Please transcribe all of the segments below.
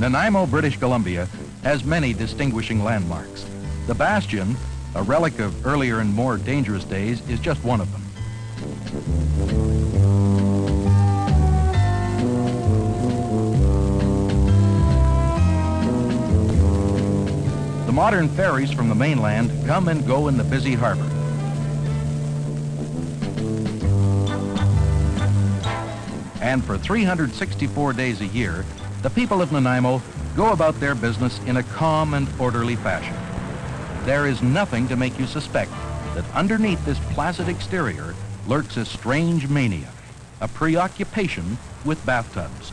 Nanaimo, British Columbia, has many distinguishing landmarks. The Bastion, a relic of earlier and more dangerous days, is just one of them. The modern ferries from the mainland come and go in the busy harbor. And for 364 days a year, the people of Nanaimo go about their business in a calm and orderly fashion. There is nothing to make you suspect that underneath this placid exterior lurks a strange mania, a preoccupation with bathtubs.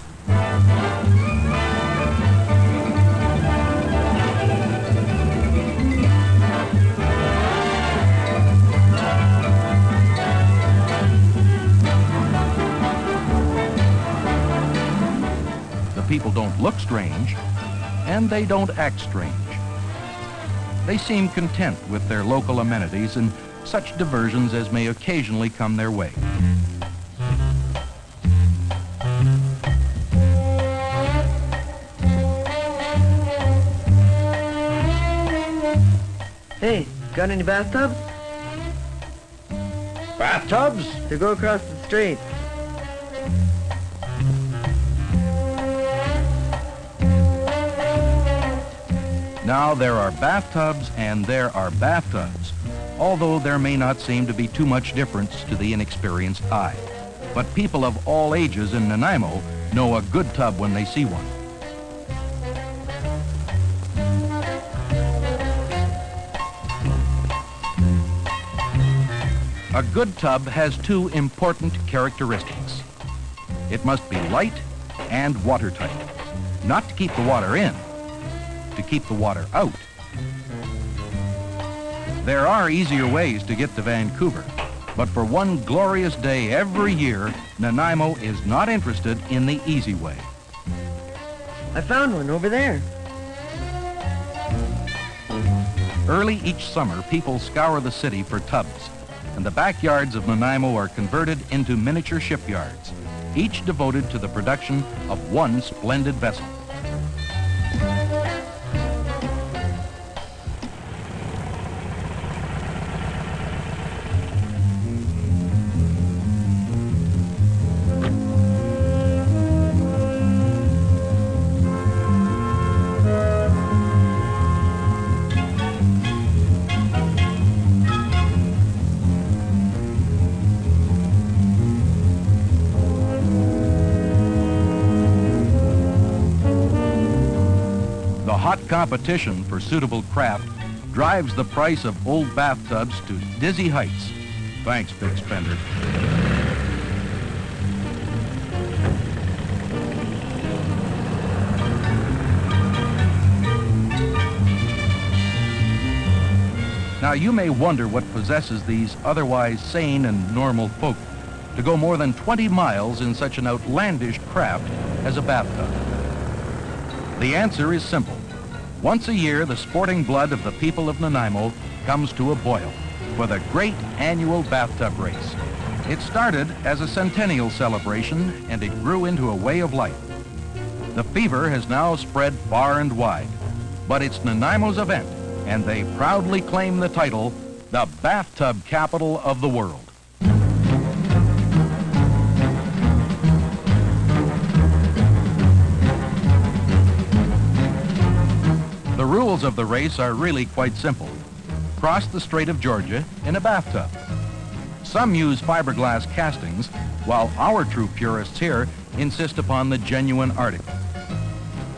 People don't look strange, and they don't act strange. They seem content with their local amenities and such diversions as may occasionally come their way. Hey, got any bathtubs? Bathtubs? To go across the strait. Now, there are bathtubs and there are bathtubs, although there may not seem to be too much difference to the inexperienced eye. But people of all ages in Nanaimo know a good tub when they see one. A good tub has two important characteristics. It must be light and watertight, not to keep the water in, to keep the water out. There are easier ways to get to Vancouver, but for one glorious day every year, Nanaimo is not interested in the easy way. I found one over there. Early each summer, people scour the city for tubs, and the backyards of Nanaimo are converted into miniature shipyards, each devoted to the production of one splendid vessel. Hot competition for suitable craft drives the price of old bathtubs to dizzy heights. Thanks, big spender. Now, you may wonder what possesses these otherwise sane and normal folk to go more than 20 miles in such an outlandish craft as a bathtub. The answer is simple. Once a year, the sporting blood of the people of Nanaimo comes to a boil for the Great Annual Bathtub Race. It started as a centennial celebration, and it grew into a way of life. The fever has now spread far and wide, but it's Nanaimo's event, and they proudly claim the title, the bathtub capital of the world. The rules of the race are really quite simple. Cross the Strait of Georgia in a bathtub. Some use fiberglass castings, while our true purists here insist upon the genuine article.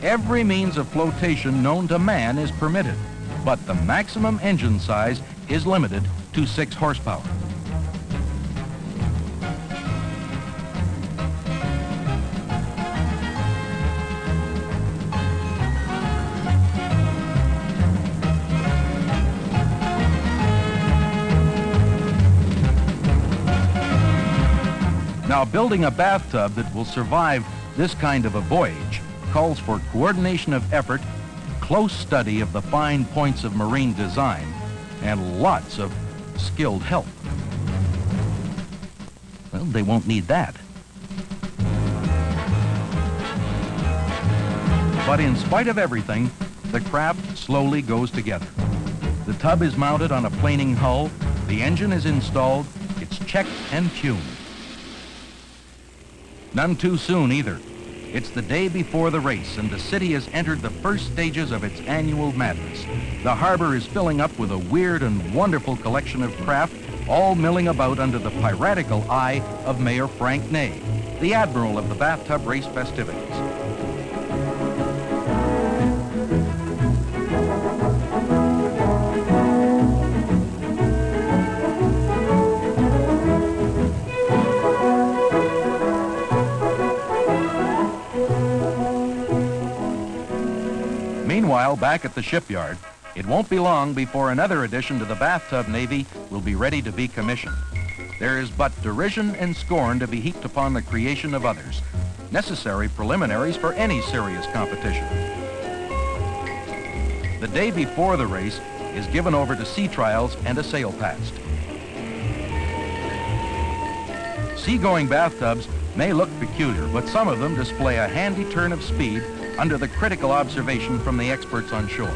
Every means of flotation known to man is permitted, but the maximum engine size is limited to 6 horsepower. Now, building a bathtub that will survive this kind of a voyage calls for coordination of effort, close study of the fine points of marine design, and lots of skilled help. Well, they won't need that. But in spite of everything, the craft slowly goes together. The tub is mounted on a planing hull, the engine is installed, it's checked and tuned. None too soon either. It's the day before the race, and the city has entered the first stages of its annual madness. The harbor is filling up with a weird and wonderful collection of craft, all milling about under the piratical eye of Mayor Frank Ney, the admiral of the bathtub race festivities. Meanwhile, back at the shipyard, it won't be long before another addition to the bathtub navy will be ready to be commissioned. There is but derision and scorn to be heaped upon the creation of others, necessary preliminaries for any serious competition. The day before the race is given over to sea trials and a sail past. Seagoing bathtubs may look peculiar, but some of them display a handy turn of speed under the critical observation from the experts on shore.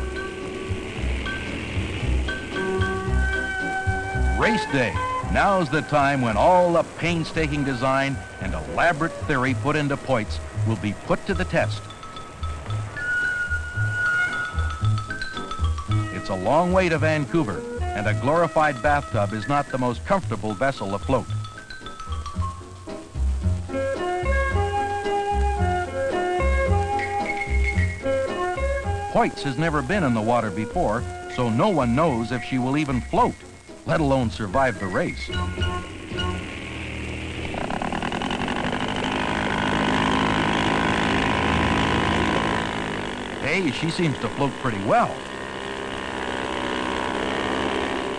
Race day. Now's the time when all the painstaking design and elaborate theory put into points will be put to the test. It's a long way to Vancouver, and a glorified bathtub is not the most comfortable vessel afloat. Hoyts has never been in the water before, so no one knows if she will even float, let alone survive the race. Hey, she seems to float pretty well.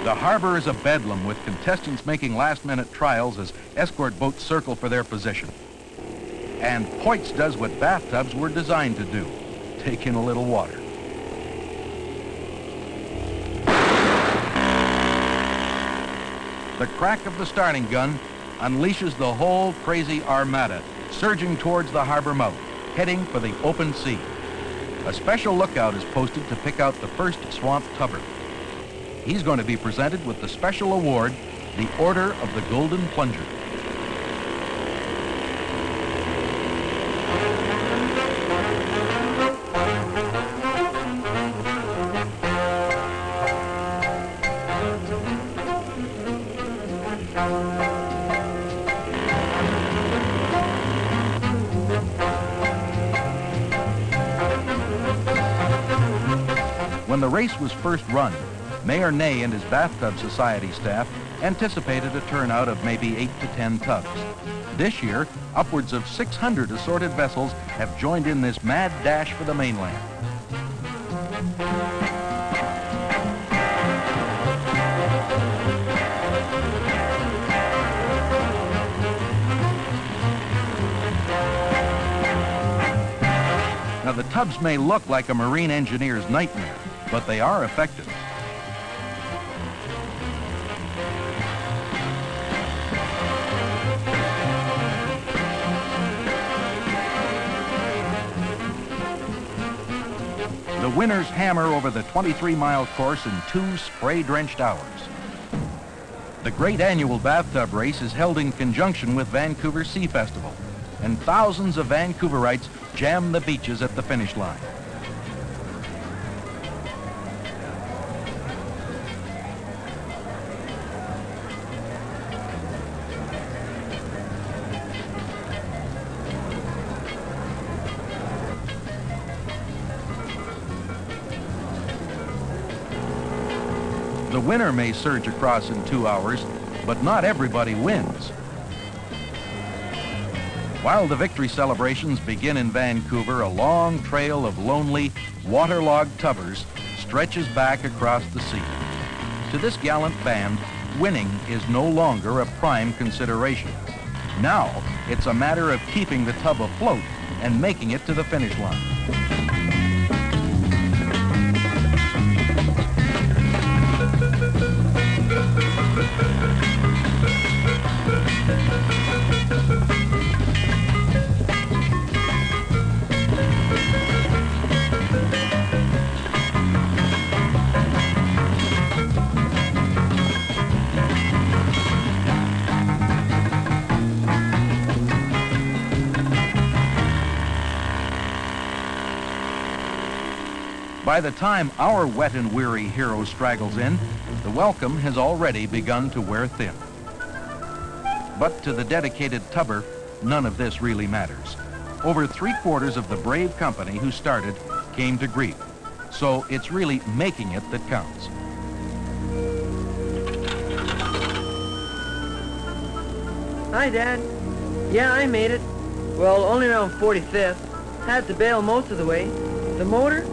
The harbor is a bedlam, with contestants making last-minute trials as escort boats circle for their position. And Hoyts does what bathtubs were designed to do, take in a little water. The crack of the starting gun unleashes the whole crazy armada, surging towards the harbor mouth, heading for the open sea. A special lookout is posted to pick out the first swamp tubber. He's going to be presented with the special award, the Order of the Golden Plunger. When the race was first run, Mayor Ney and his Bathtub Society staff anticipated a turnout of maybe 8 to 10 tubs. This year, upwards of 600 assorted vessels have joined in this mad dash for the mainland. Now, the tubs may look like a marine engineer's nightmare, but they are effective. The winners hammer over the 23-mile course in 2 spray-drenched hours. The Great Annual Bathtub Race is held in conjunction with Vancouver Sea Festival, and thousands of Vancouverites jam the beaches at the finish line. The winner may surge across in 2 hours, but not everybody wins. While the victory celebrations begin in Vancouver, a long trail of lonely, waterlogged tubbers stretches back across the sea. To this gallant band, winning is no longer a prime consideration. Now, it's a matter of keeping the tub afloat and making it to the finish line. By the time our wet and weary hero straggles in, the welcome has already begun to wear thin. But to the dedicated tubber, none of this really matters. Over 3/4 of the brave company who started came to grief. So it's really making it that counts. Hi, Dad. Yeah, I made it. Well, only around 45th. Had to bail most of the way. The motor?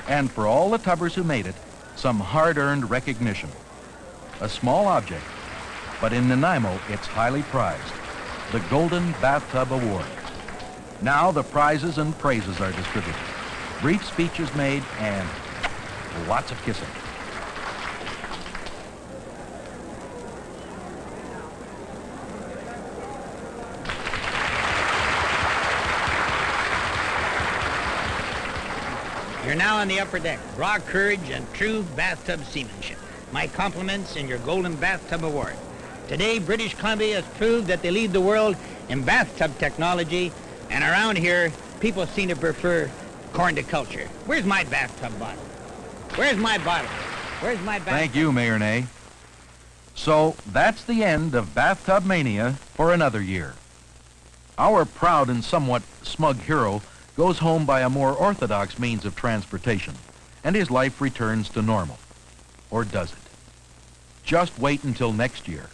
And for all the tubbers who made it, some hard-earned recognition. A small object, but in Nanaimo, it's highly prized. The Golden Bathtub Award. Now the prizes and praises are distributed. Brief speeches made and lots of kissing. You're now on the upper deck. Raw courage and true bathtub seamanship. My compliments and your Golden Bathtub Award. Today, British Columbia has proved that they lead the world in bathtub technology, and around here, people seem to prefer corn to culture. Where's my bathtub bottle? Where's my bottle? Where's my bathtub? Thank you, Mayor Ney. So that's the end of Bathtub Mania for another year. Our proud and somewhat smug hero goes home by a more orthodox means of transportation, and his life returns to normal. Or does it? Just wait until next year.